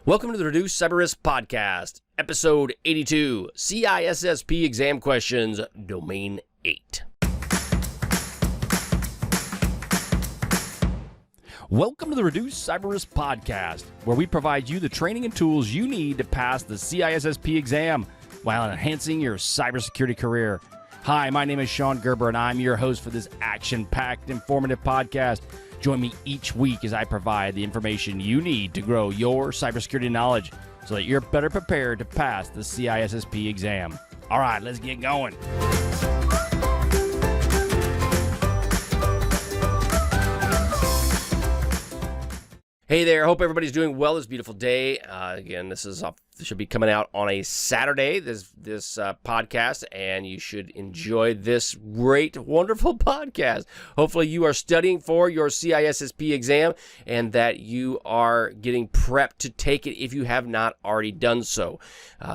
Welcome to the Reduce Cyber Risk Podcast, Episode 82, CISSP Exam Questions, Domain 8. Welcome to the Reduce Cyber Risk Podcast, where we provide you the training and tools you need to pass the CISSP exam while enhancing your cybersecurity career. Hi, my name is Shon Gerber, and I'm your host for this action-packed, informative podcast. Join me each week as I provide the information you need to grow your cybersecurity knowledge so that you're better prepared to pass the CISSP exam. All right, let's get going. Hey there, hope everybody's doing well this beautiful day. Again, this should be coming out on a Saturday, this podcast, and you should enjoy this great, wonderful podcast. Hopefully you are studying for your CISSP exam and that you are getting prepped to take it if you have not already done so.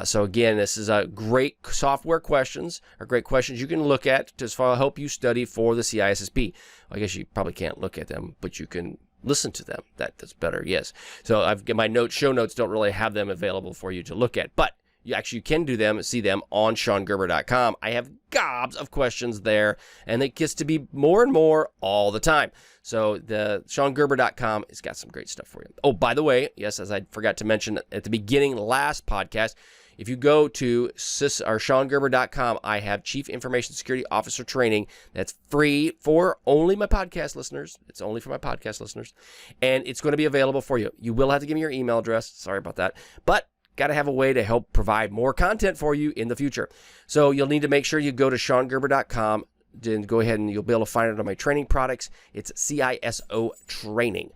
So again, this is a great software questions, or great questions you can look at to help you study for the CISSP. I guess you probably can't look at them, but you can listen to them. That's better, yes. So I've got my show notes don't really have them available for you to look at, but you can do them, see them on ShonGerber.com. I have gobs of questions there, and it gets to be more and more all the time. So the ShonGerber.com has got some great stuff for you. Oh, by the way, yes, as I forgot to mention at the beginning last podcast, if you go to ShonGerber.com, I have Chief Information Security Officer training that's free for only my podcast listeners. It's only for my podcast listeners, and it's going to be available for you. You will have to give me your email address. Sorry about that, but got to have a way to help provide more content for you in the future. So you'll need to make sure you go to ShonGerber.com. Then go ahead and you'll be able to find it on my training products. It's CISO training.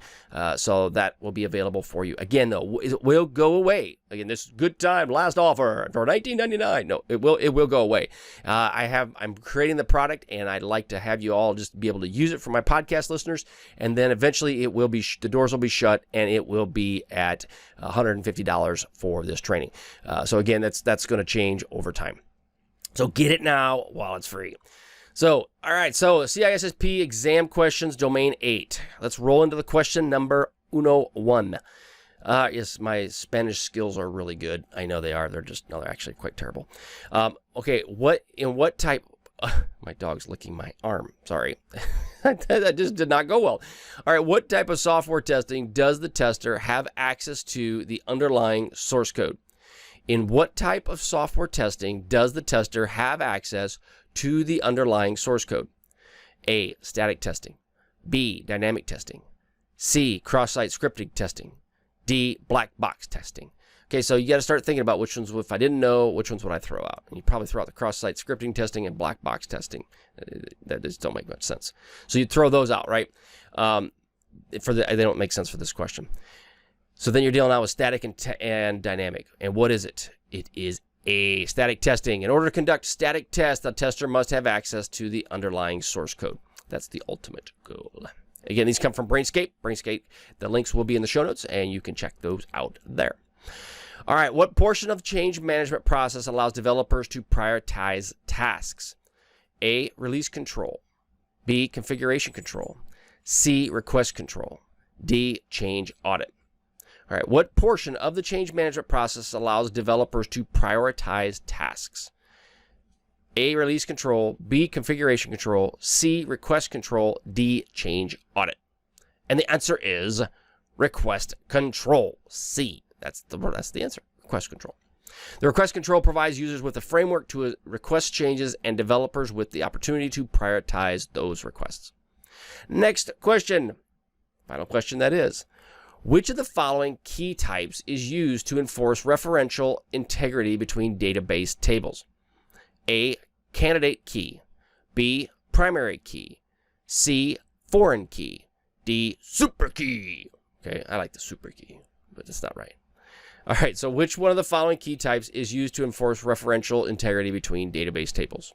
So that will be available for you. Again, though, it will go away. Again, this good time, last offer for $19.99. No, it will go away. I'm creating the product, and I'd like to have you all just be able to use it for my podcast listeners. And then eventually it will be, the doors will be shut, and it will be at $150 for this training. So again, that's going to change over time. So get it now while it's free. So, all right, so CISSP exam questions, domain 8. Let's roll into the question number 1. Yes, my Spanish skills are really good. I know they are. They're actually quite terrible. Okay, what type, my dog's licking my arm. Sorry. That just did not go well. All right, what type of software testing does the tester have access to the underlying source code? In what type of software testing does the tester have access to the underlying source code? A, static testing. B, dynamic testing. C, cross-site scripting testing. D, black box testing. Okay, so you got to start thinking about which ones, if I didn't know, which ones would I throw out? And you probably throw out the cross-site scripting testing and black box testing. That just don't make much sense. So you'd throw those out, right? They don't make sense for this question. So then you're dealing out with static and dynamic. And what is it? It is A, static testing. In order to conduct static tests, the tester must have access to the underlying source code. That's the ultimate goal. Again, these come from Brainscape. The links will be in the show notes, and you can check those out there. All right, what portion of change management process allows developers to prioritize tasks? A, release control. B, configuration control. C, request control. D, change audit. All right, what portion of the change management process allows developers to prioritize tasks? A, release control. B, configuration control. C, request control. D, change audit. And the answer is request control. C. That's the answer. Request control. The request control provides users with a framework to request changes and developers with the opportunity to prioritize those requests. Next question. Final question, that is. Which of the following key types is used to enforce referential integrity between database tables? A, candidate key. B, primary key. C, foreign key. D, super key. Okay, I like the super key, but that's not right. All right, so which one of the following key types is used to enforce referential integrity between database tables?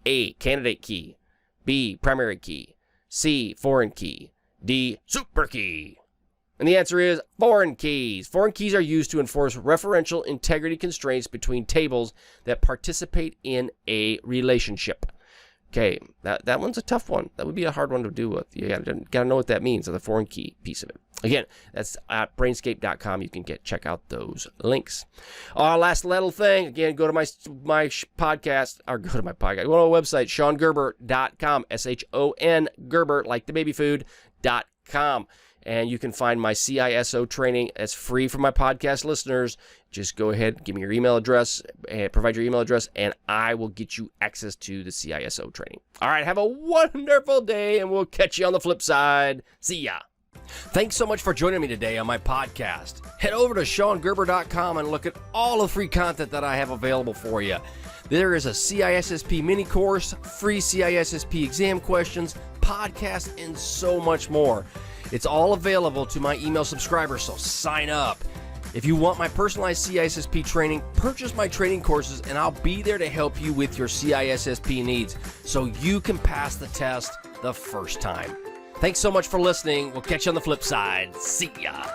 A, candidate key. B, primary key. C, foreign key. D, super key. And the answer is foreign keys. Foreign keys are used to enforce referential integrity constraints between tables that participate in a relationship. Okay, that one's a tough one. That would be a hard one to do with. You gotta know what that means, the foreign key piece of it. Again, that's at brainscape.com. You can check out those links. Last little thing, again, go to my podcast, or go to my podcast. Go to my website, ShonGerber.com, SHON Gerber, like the baby food.com. And you can find my CISO training. It's free for my podcast listeners. Just go ahead, give me your email address, and provide your email address, and I will get you access to the CISO training. All right, have a wonderful day, and we'll catch you on the flip side. See ya. Thanks so much for joining me today on my podcast. Head over to ShonGerber.com and look at all the free content that I have available for you. There is a CISSP mini course, free CISSP exam questions, podcasts, and so much more. It's all available to my email subscribers, so sign up. If you want my personalized CISSP training, purchase my training courses, and I'll be there to help you with your CISSP needs so you can pass the test the first time. Thanks so much for listening. We'll catch you on the flip side. See ya.